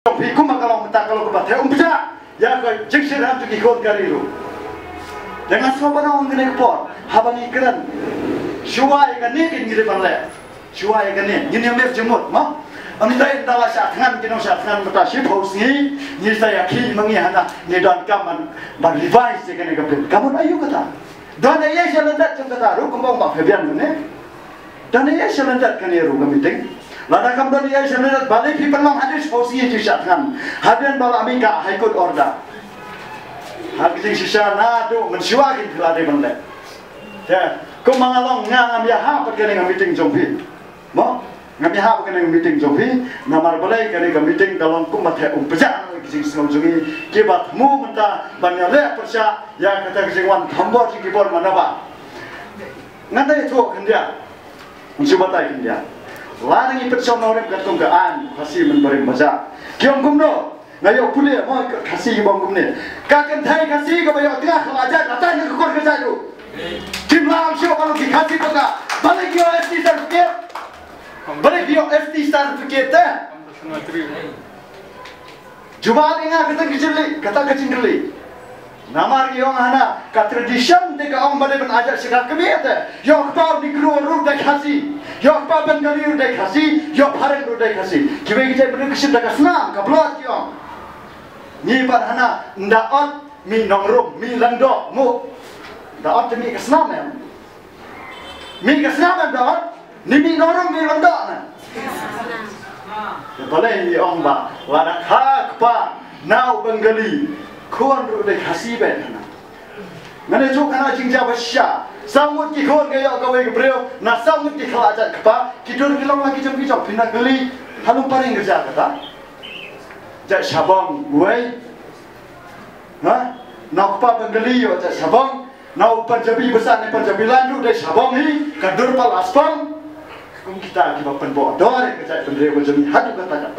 Piku makalau kalau ke bathe umpja ya ko jingsir ham tu ikon kariru dengan sobana ongene por habani kran shuwa ikane kin ngire banle shuwa ikane ngine mer jemut ma amdai dala sa thangan kino sa thangan mata shi phausi ni sa ya khi mangi hana ni don kaman ba revise ikane kapin kamun ayu kata don ye shalandat chum kata ru kumbang ba febian ne don ye shalandat kane ru gamiting Lada kamdan ya sebenarnya balik di pelang hadis posisi disatkan hadian bala Amerika High Court order hadis sisa nado mensuakin kelade benda ya kau mengalong ngam ya ha perkara dengan meeting jombi mo ngam ya ha perkara dengan meeting jombi namar balai kene ke meeting dalam kumat umpja kising sengajungi kibat mu menta banyale persya ya kata kisingwan thambor kibor manaba ngandai tu kendia mensubatai kendia Larang ipet sono orang berkata kean kasih memberi mazak. Kiam kumno, ngayo pulia mau kasih kiam kumne. Kaken thai kasih kau bayo tengah kelajar, datang ke kor kerja tu. Tim lam show kalau dikasih peka, balik yo FT certificate, balik yo FT certificate teh. Jual ingat kata kecil geli. Namar yang hana ka tradition de ka ong bade ban ajar sikap kemiate yo pa di kru ru de khasi yo pa ban gali ru de khasi yo phareng ru de khasi kibe ki ben kisip da kasna ka blot yo ni par hana ndaot mi nongrum mi lando mu ndaot mi kasna me mi kasna me ndaot ni mi nongrum mi lando na boleh ni ong ba wala kha pa nau bengali Kuan rude kasih benar. Mana cuk kana jingja basya. Samut ki kuan gaya kawai kebreo. Na samut ki kelajar kepa. Kidur kilong lagi jam kijok pindah geli. Halung paling kerja kata. Jak sabang gue. Nah, nak apa penggeli yo jak sabang. Nau Punjabi besar ni Punjabi landu dek sabang ni. Kadur pal aspang. Kum kita akibat penbodoh kerja pendereo Punjabi hadu kata.